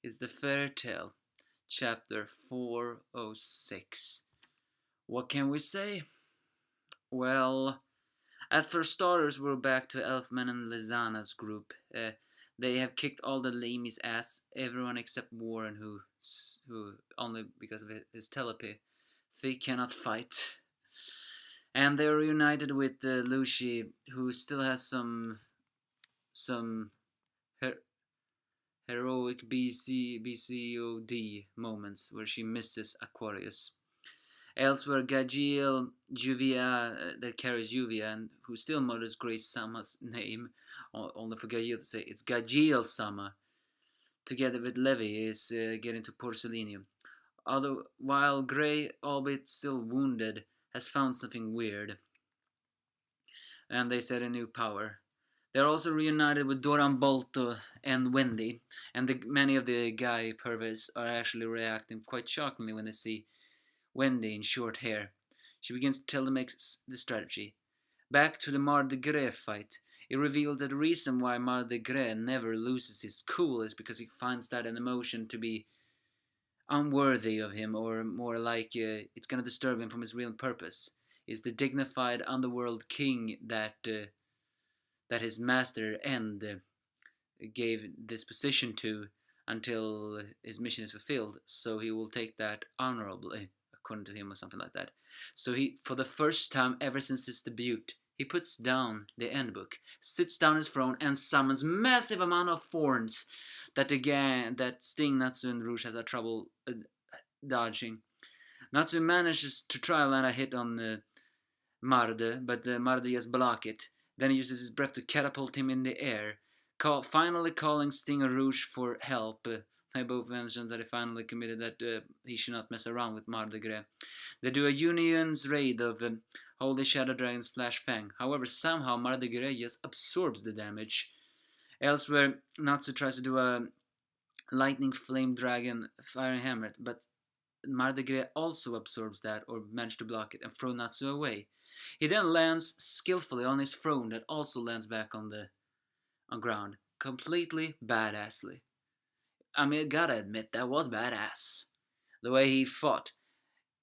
is the fairy tale, chapter 406. What can we say? Well, for starters, we're back to Elfman and Lizana's group. They have kicked all the lamies ass, everyone except Warren, who only because of his telepathy cannot fight. And they're reunited with Lucy, who still has some her- heroic BCOD moments where she misses Aquarius. Elsewhere, Gajiel Juvia, that carries Juvia, and who still murders Grace Sama's name, only for Gajiel to say it's Gajiel Sama, together with Levi, is getting to Porcellinium. Although, while Grey, albeit still wounded, has found something weird, and they set a new power. They're also reunited with Doran Bolto and Wendy, and many of the guy perverts are actually reacting quite shockingly when they see Wendy in short hair. She begins to tell them the strategy. Back to the Marde Geer fight. It revealed that the reason why Marde Geer never loses his cool is because he finds that an emotion to be unworthy of him, or more like it's gonna disturb him from his real purpose. Is the dignified underworld king that his master End gave this position to until his mission is fulfilled, so he will take that honorably, according to him, or something like that. So he, for the first time ever since his debut, he puts down the End book, sits down his throne, and summons massive amount of thorns that Sting, Natsu, and Rouge has had trouble dodging. Natsu manages to try and land a hit on Marde, but Marde just block it. Then he uses his breath to catapult him in the air, finally calling Sting and Rouge for help. They both mentioned that he finally committed that he should not mess around with Marde Geer. They do a Union's raid of Holy Shadow Dragon's Flash Fang. However, somehow Marde Geer just absorbs the damage. Elsewhere, Natsu tries to do a Lightning Flame Dragon Fire Hammer, but Marde Geer also absorbs that, or manages to block it and throw Natsu away. He then lands skillfully on his throne that also lands back on ground. Completely badassly. I mean, I gotta admit, that was badass. The way he fought.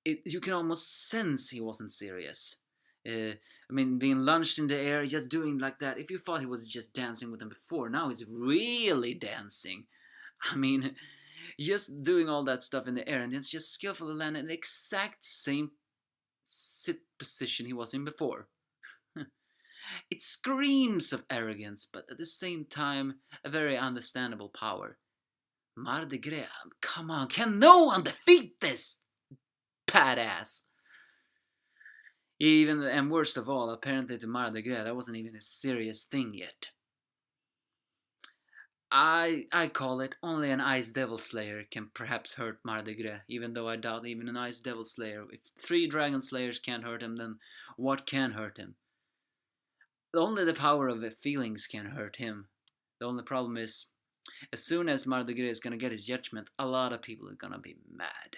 You can almost sense he wasn't serious. I mean, being launched in the air, just doing like that. If you thought he was just dancing with them before, now he's really dancing. I mean, just doing all that stuff in the air and it's just skillfully landing in the exact same sit position he was in before. It screams of arrogance, but at the same time, a very understandable power. Marde Geer, come on, can no one defeat this badass? Even, and worst of all, apparently to Marde Geer, that wasn't even a serious thing yet. I call it only an Ice Devil Slayer can perhaps hurt Marde Geer, even though I doubt even an Ice Devil Slayer. If 3 Dragon Slayers can't hurt him, then what can hurt him? Only the power of the feelings can hurt him. The only problem is, as soon as Marde Geer is gonna get his judgment, a lot of people are gonna be mad.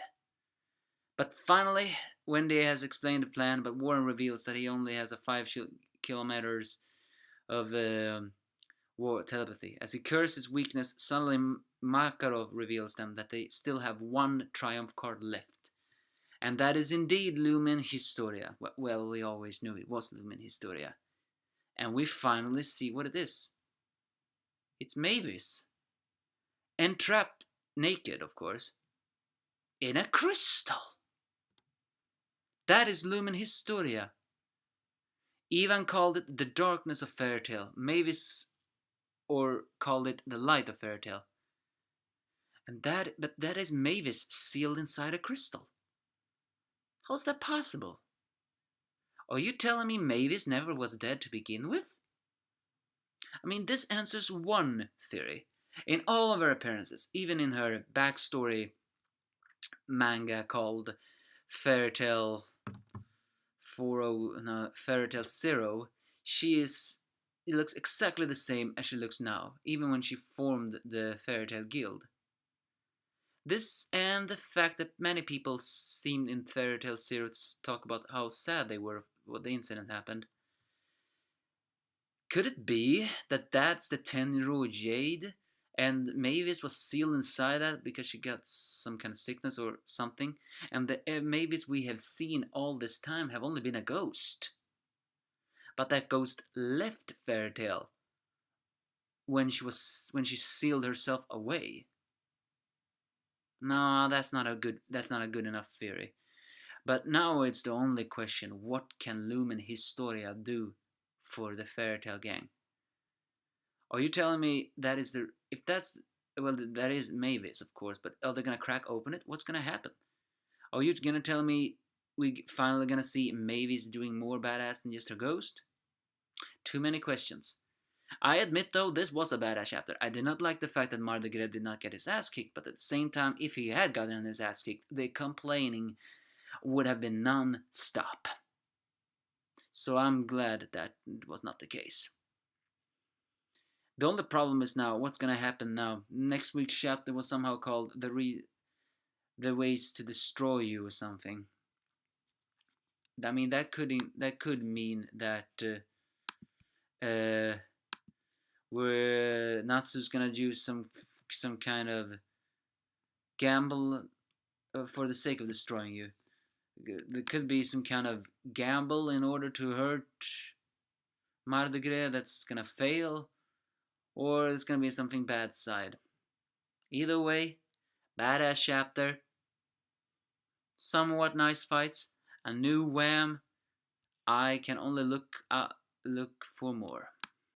But finally, Wendy has explained the plan, but Warren reveals that he only has a 5 kilometers of war telepathy. As he cures his weakness, suddenly Makarov reveals them that they still have one triumph card left. And that is indeed Lumen Historia. Well, we always knew it was Lumen Historia. And we finally see what it is. It's Mavis. Entrapped, naked, of course, in a crystal. That is Lumen Historia. Ivan called it the darkness of fairytale. Mavis, or called it the light of fairytale. But that is Mavis sealed inside a crystal. How's that possible? Are you telling me Mavis never was dead to begin with? I mean, this answers one theory. In all of her appearances, even in her backstory manga called Fairytale Fairytale Zero, it looks exactly the same as she looks now, even when she formed the Fairytale Guild. This and the fact that many people seemed in Fairytale Zero to talk about how sad they were when the incident happened. Could it be that that's the 10-year-old Jade and Mavis was sealed inside that because she got some kind of sickness or something. And the Mavis we have seen all this time have only been a ghost. But that ghost left Fairytale when she sealed herself away. No, that's not a good enough theory. But now it's the only question: what can Lumen Historia do for the Fairytale gang? Are you telling me that is the if that's well that is Mavis of course, but are they gonna crack open it? What's gonna happen? Are you gonna tell me we finally gonna see Mavis doing more badass than just her ghost? Too many questions. I admit though, this was a badass chapter. I did not like the fact that Marde Geer did not get his ass kicked, but at the same time, if he had gotten his ass kicked, the complaining would have been non-stop. So I'm glad that was not the case. The only problem is now, what's gonna happen now? Next week's chapter was somehow called the ways to destroy you or something. I mean that could mean that where Natsu's gonna do some kind of gamble for the sake of destroying you. There could be some kind of gamble in order to hurt Marde Geer that's gonna fail, or it's gonna be something bad side. Either way, badass chapter, somewhat nice fights, a new Wham. I can only look for more.